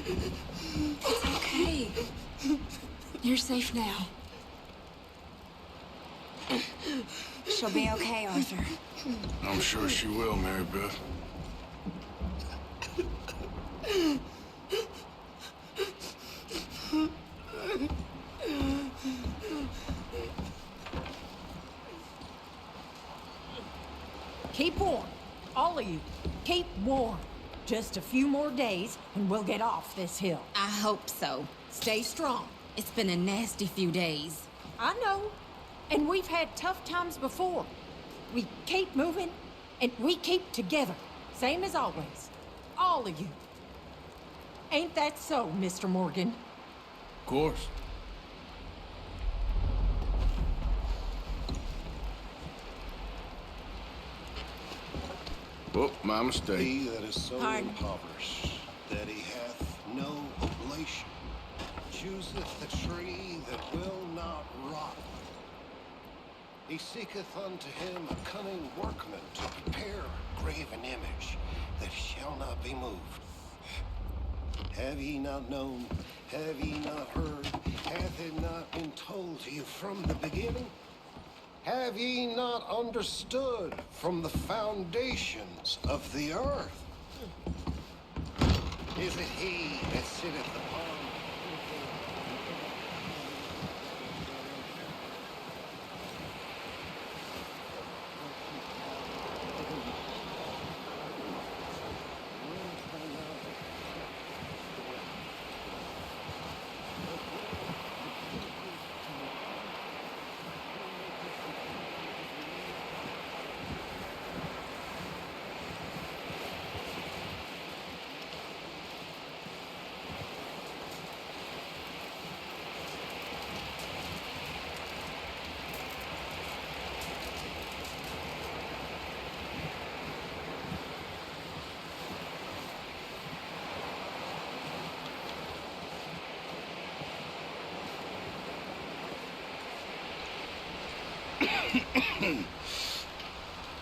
It's okay. You're safe now. She'll be okay, Arthur. I'm sure she will, Mary Beth. Keep warm. All of you. Keep warm. Just a few more days, and we'll get off this hill. I hope so. Stay strong. It's been a nasty few days. I know. And we've had tough times before. We keep moving, and we keep together. Same as always. All of you. Ain't that so, Mr. Morgan? Of course. Oh, my mistake. He that is so Pardon? impoverished that he hath no oblation chooseth the tree that will not rot. He seeketh unto him a cunning workman to prepare a graven image that shall not be moved. Have ye not known? Have ye not heard? Hath it not been told to you from the beginning? Have ye not understood from the foundations of the earth? Is it he that sitteth upon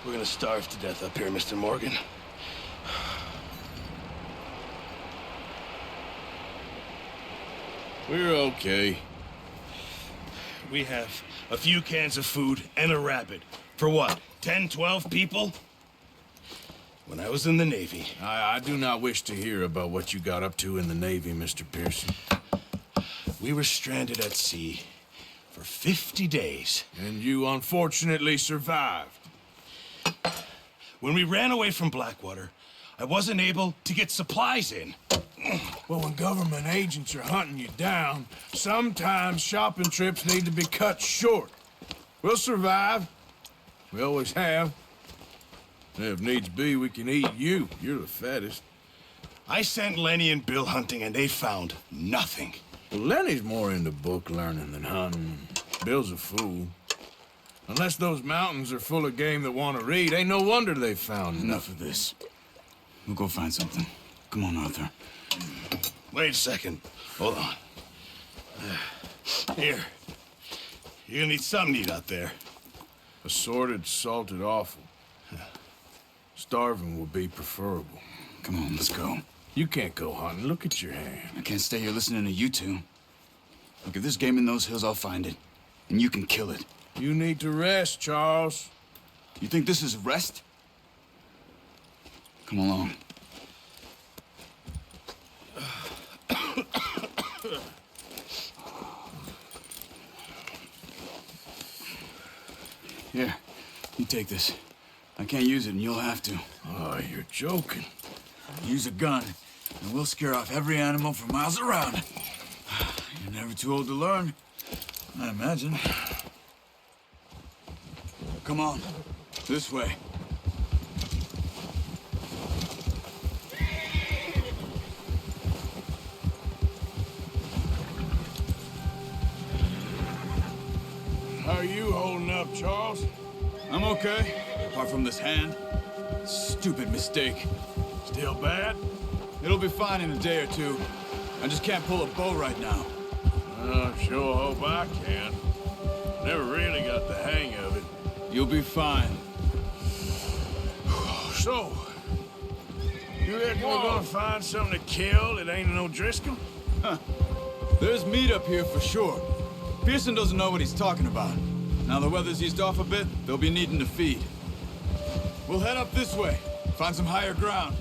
We're gonna starve to death up here, Mr. Morgan. We're okay. We have a few cans of food and a rabbit. For what, 10, 12 people? When I was in the Navy... I do not wish to hear about what you got up to in the Navy, Mr. Pearson. We were stranded at sea for 50 days. And you unfortunately survived. When we ran away from Blackwater, I wasn't able to get supplies in. Well, when government agents are hunting you down, sometimes shopping trips need to be cut short. We'll survive. We always have. And if needs be, we can eat you. You're the fattest. I sent Lenny and Bill hunting, and they found nothing. Well, Lenny's more into book learning than hunting. Bill's a fool. Unless those mountains are full of game that want to read, ain't no wonder they found Enough of this. We'll go find something. Come on, Arthur. Wait a second. Hold on. Here. You're gonna need something to eat out there. Assorted, salted offal. Starving would be preferable. Come on, let's go. You can't go hunting. Look at your hand. I can't stay here listening to you two. Look, if there's game in those hills, I'll find it. And you can kill it. You need to rest, Charles. You think this is rest? Come along. Here, you take this. I can't use it, and you'll have to. Oh, you're joking. Use a gun, and we'll scare off every animal for miles around. You're never too old to learn, I imagine. Come on, this way. How are you holding up, Charles? I'm okay, apart from this hand. Stupid mistake. Still bad? It'll be fine in a day or two. I just can't pull a bow right now. I sure hope I can. Never really got the hang of it. You'll be fine. So, You reckon we're gonna find something to kill that ain't no Driscoll? There's meat up here for sure. Pearson doesn't know what he's talking about. Now the weather's eased off a bit, they'll be needing to feed. We'll head up this way, find some higher ground.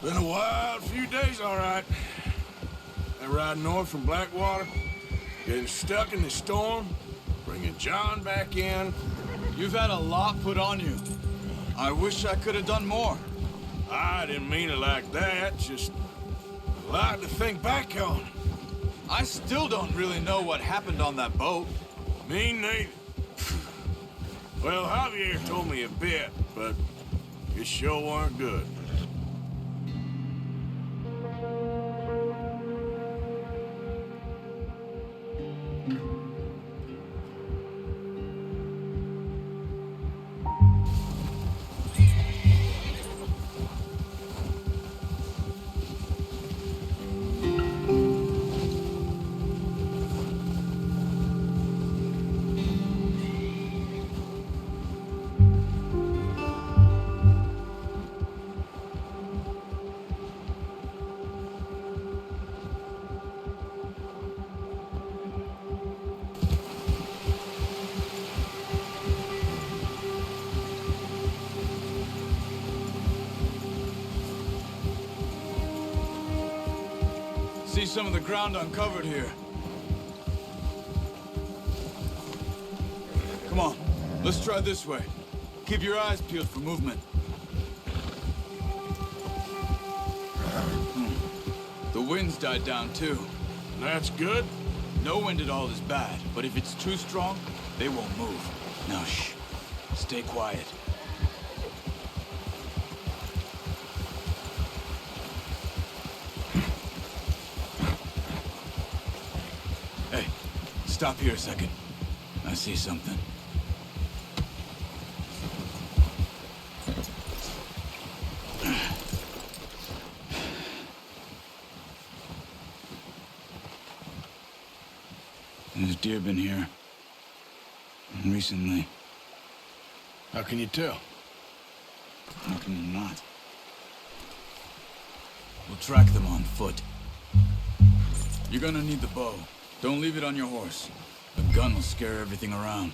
Been a wild few days, all right. That ride north from Blackwater, getting stuck in the storm, bringing John back in. You've had a lot put on you. I wish I could have done more. I didn't mean it like that, just a lot to think back on. I still don't really know what happened on that boat. Me neither. Well, Javier told me a bit, but it sure weren't good. See some of the ground uncovered here. Come on, let's try this way. Keep your eyes peeled for movement. The wind's died down too. That's good. No wind at all is bad, but if it's too strong, they won't move. Now shh, stay quiet. Hey, stop here a second. I see something. There's deer been here. Recently. How can you tell? How can you not? We'll track them on foot. You're gonna need the bow. Don't leave it on your horse. A gun will scare everything around.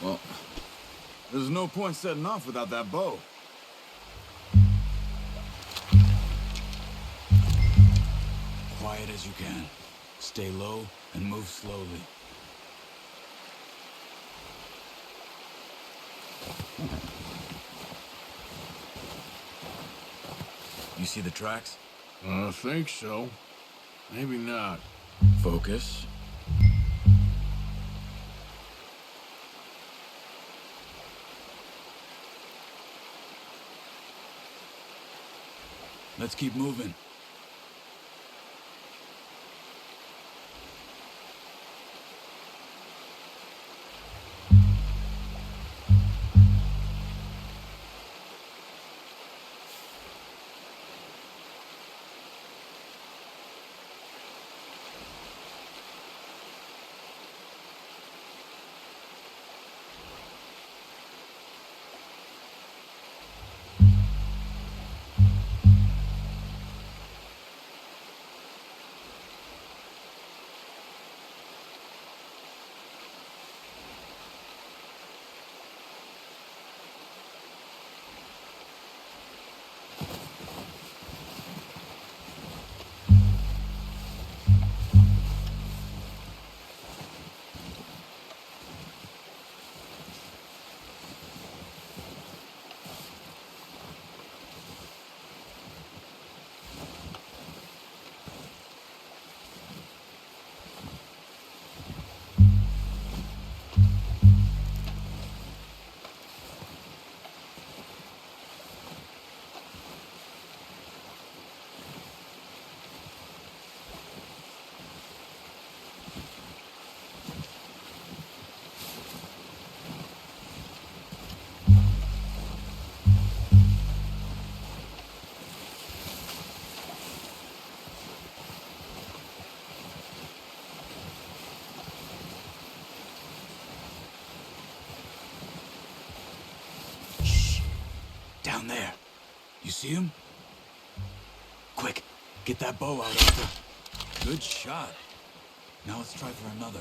Well, there's no point setting off without that bow. Quiet as you can. Stay low and move slowly. You see the tracks? I think so. Maybe not. Focus. Let's keep moving. down there. You see him? Quick, get that bow out, Authur. Good shot. Now let's try for another.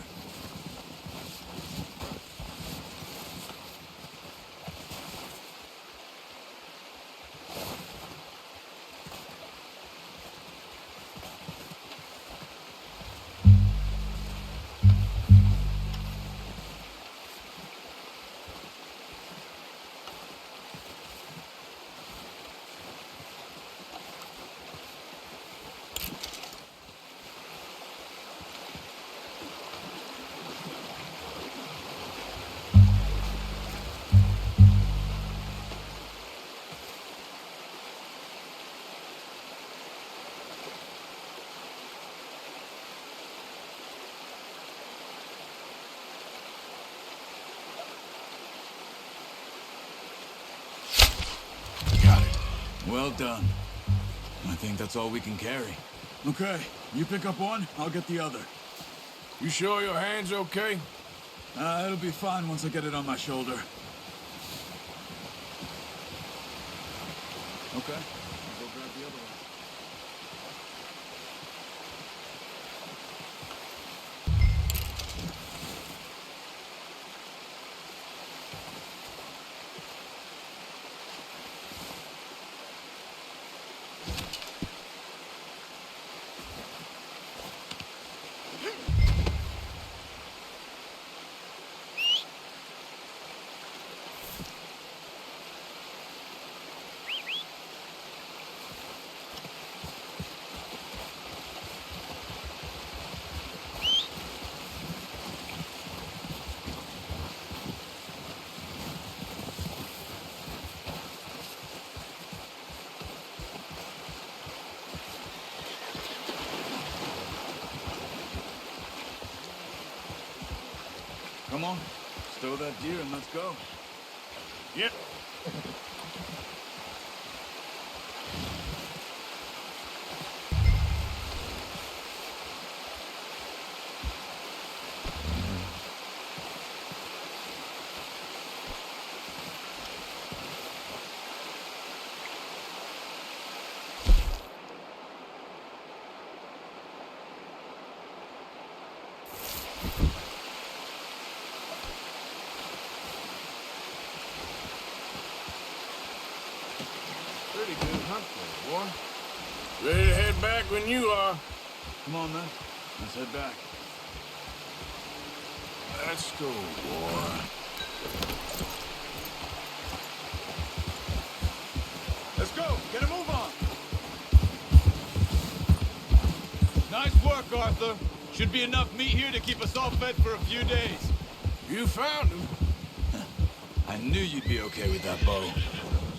Well done. I think that's all we can carry. Okay, you pick up one, I'll get the other. You sure your hand's okay? It'll be fine once I get it on my shoulder. Okay, I'll go grab the other one. Come on, stow that deer and let's go. Yep. Pretty good hunt there, boy. Ready to head back when you are. Come on, then. Let's head back. Let's go, boy. Let's go! Get a move on! Nice work, Authur. Should be enough meat here to keep us all fed for a few days. You found him. I knew you'd be okay with that bow.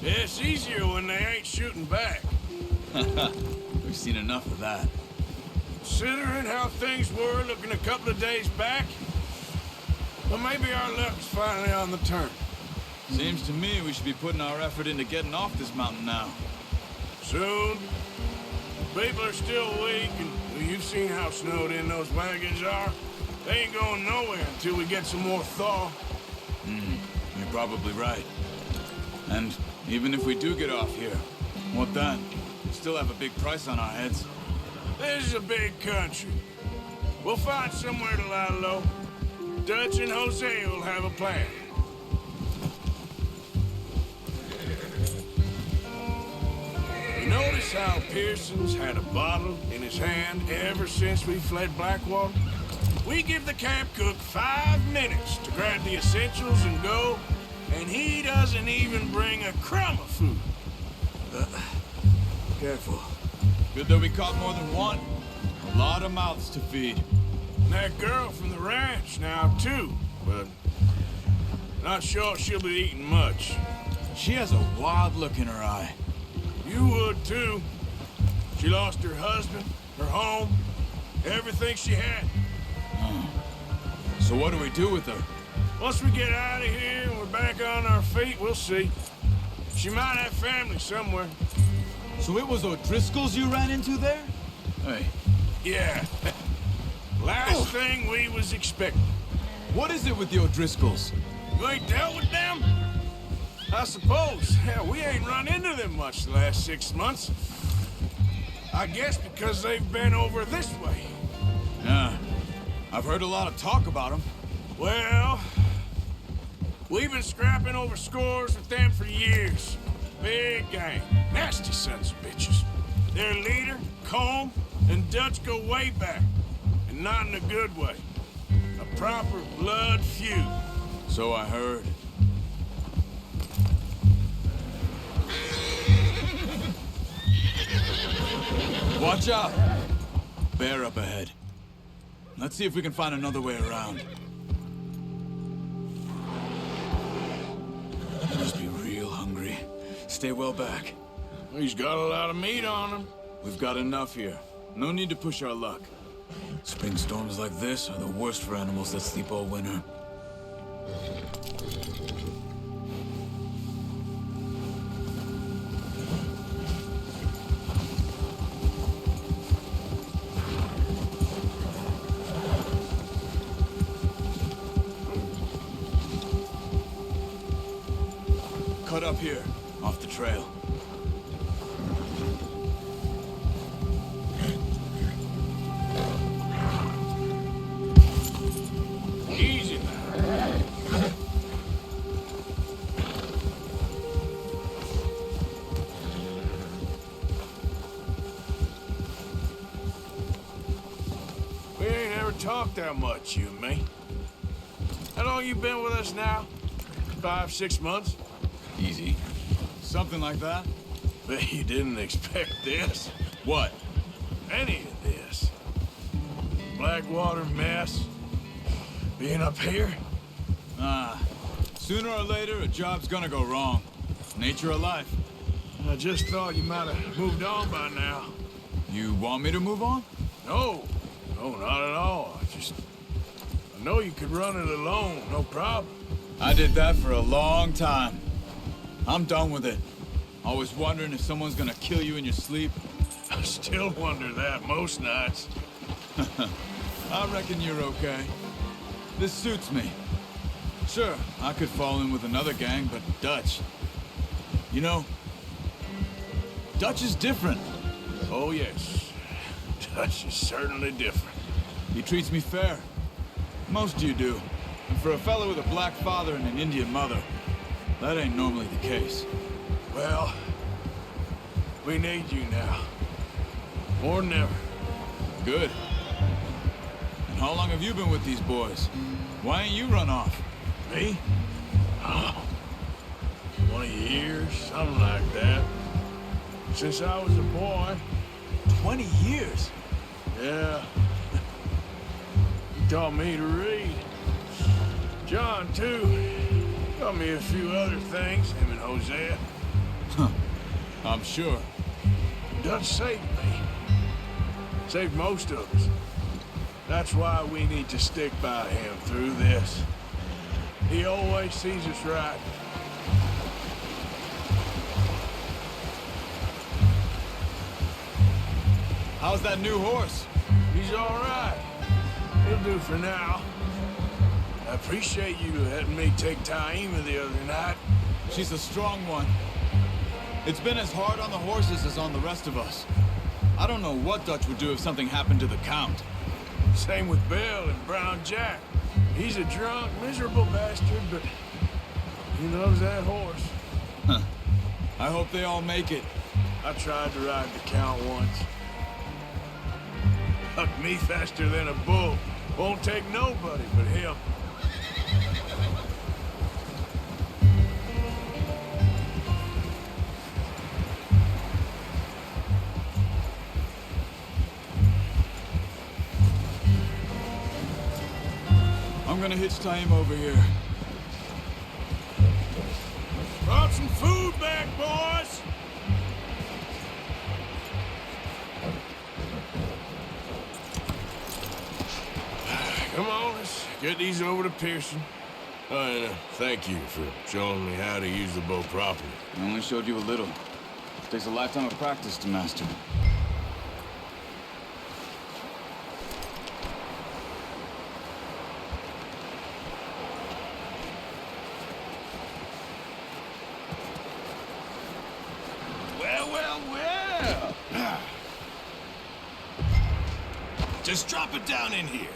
Yeah, it's easier when they ain't shooting back. We've seen enough of that. Considering how things were looking a couple of days back, well, maybe our luck's finally on the turn. Seems to me we should be putting our effort into getting off this mountain now. Soon. People are still weak, and well, you've seen how snowed in those wagons are. They ain't going nowhere until we get some more thaw. You're probably right. And even if we do get off here, what then? We still have a big price on our heads. This is a big country. We'll find somewhere to lie low. Dutch and Jose will have a plan. You notice how Pearson's had a bottle in his hand ever since we fled Blackwater? We give the camp cook 5 minutes to grab the essentials and go, and he doesn't even bring a crumb of food. Careful. Good that we caught more than one. A lot of mouths to feed. And that girl from the ranch now, too, but not sure she'll be eating much. She has a wild look in her eye. You would, too. She lost her husband, her home, everything she had. So what do we do with her? Once we get out of here and we're back on our feet, we'll see. She might have family somewhere. So it was O'Driscoll's you ran into there? Hey. Yeah. Last thing we was expecting. What is it with the O'Driscolls? You ain't dealt with them? I suppose. Hell, we ain't run into them much the last 6 months. I guess because they've been over this way. Yeah. I've heard a lot of talk about them. Well, we've been scrapping over scores with them for years. Big gang. Nasty sons of bitches. Their leader, Combe, and Dutch go way back. And not in a good way. A proper blood feud. So I heard. Watch out! Bear up ahead. Let's see if we can find another way around. Must be real hungry. Stay well back. He's got a lot of meat on him. We've got enough here. No need to push our luck. Spring storms like this are the worst for animals that sleep all winter. Cut up here, off the trail. Easy now. We ain't ever talked that much, you and me. How long you been with us now? 5, 6 months? Easy. Something like that? Bet you didn't expect this. What? Any of this. Blackwater mess. Being up here? Sooner or later, a job's gonna go wrong. Nature of life. I just thought you might have moved on by now. You want me to move on? No. No, not at all. I know you could run it alone, no problem. I did that for a long time. I'm done with it. Always wondering if someone's gonna kill you in your sleep. I still wonder that most nights. I reckon you're okay. This suits me. Sure, I could fall in with another gang, but Dutch... You know, Dutch is different. Oh, yes. Dutch is certainly different. He treats me fair. Most you do. And for a fellow with a black father and an Indian mother, that ain't normally the case. Well, we need you now. More than ever. Good. And how long have you been with these boys? Why ain't you run off? Me? Oh, 20 years, something like that. Since I was a boy. 20 years? Yeah. He taught me to read. John, too. Taught me a few other things, him and Hosea. I'm sure. Dutch saved me. Saved most of us. That's why we need to stick by him through this. He always sees us right. How's that new horse? He's all right. He'll do for now. I appreciate you letting me take Taima the other night. She's a strong one. It's been as hard on the horses as on the rest of us. I don't know what Dutch would do if something happened to the Count. Same with Bill and Brown Jack. He's a drunk, miserable bastard, but he loves that horse. I hope they all make it. I tried to ride the Count once. Hucked me faster than a bull. Won't take nobody but him. I'm gonna hitch Taima over here. Brought some food back, boys! Come on, let's get these over to Pearson. Oh, and thank you for showing me how to use the bow properly. I only showed you a little. Takes a lifetime of practice to master. Just drop it down in here.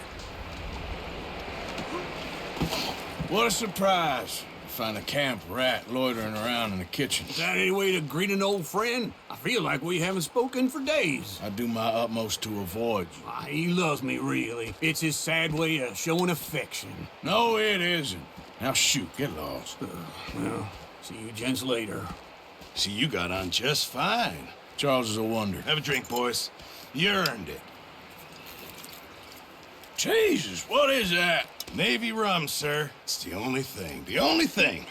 What a surprise. Find a camp rat loitering around in the kitchen. Is that any way to greet an old friend? I feel like we haven't spoken for days. I do my utmost to avoid you. He loves me, really. It's his sad way of showing affection. No, it isn't. Now shoot, get lost. Well, see you gents later. See, you got on just fine. Charles is a wonder. Have a drink, boys. You earned it. Jesus, what is that? Navy rum, sir. It's the only thing. The only thing.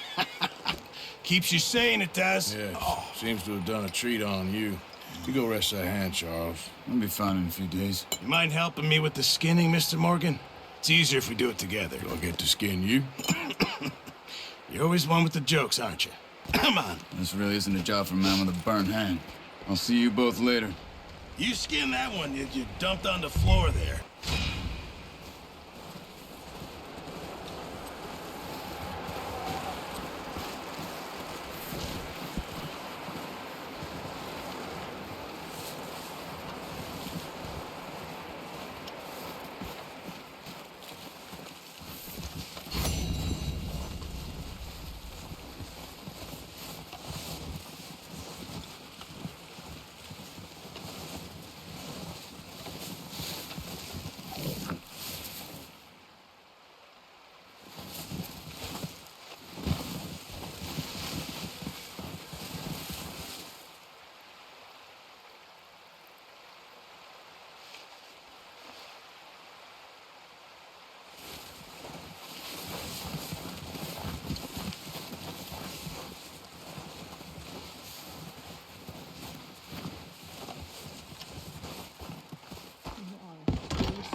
Keeps you sane, it does. Yes, seems to have done a treat on you. You go rest that hand, Charles. I'll be fine in a few days. You mind helping me with the skinning, Mr. Morgan? It's easier if we do it together. Do I get to skin you? You're always one with the jokes, aren't you? Come on. This really isn't a job for a man with a burnt hand. I'll see you both later. You skin that one you dumped on the floor there.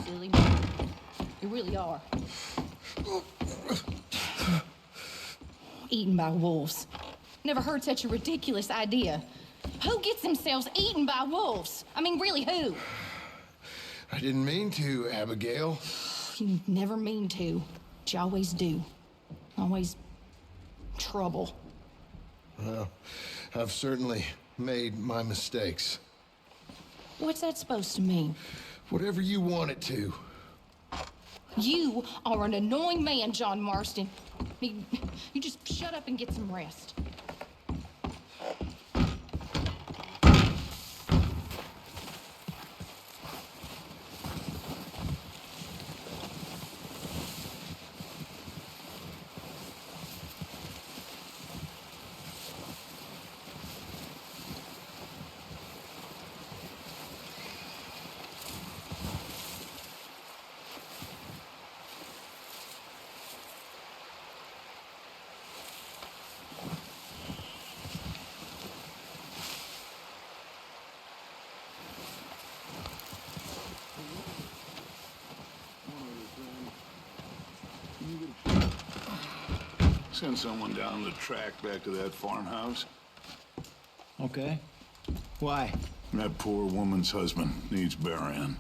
Silly man. You really are. Eaten by wolves. Never heard such a ridiculous idea. Who gets themselves eaten by wolves? I mean, really, who? I didn't mean to, Abigail. You never mean to, but you always do. Always trouble. Well, I've certainly made my mistakes. What's that supposed to mean? Whatever you want it to. You are an annoying man, John Marston. You just shut up and get some rest. Send someone down the track back to that farmhouse. Okay. Why? That poor woman's husband needs burying.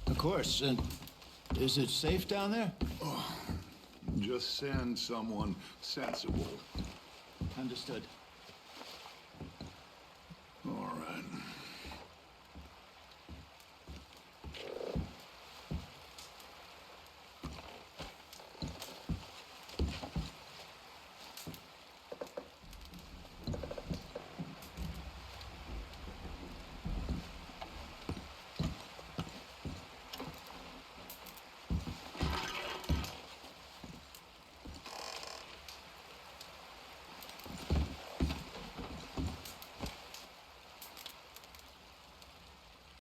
Of course. And is it safe down there? Just send someone sensible. Understood.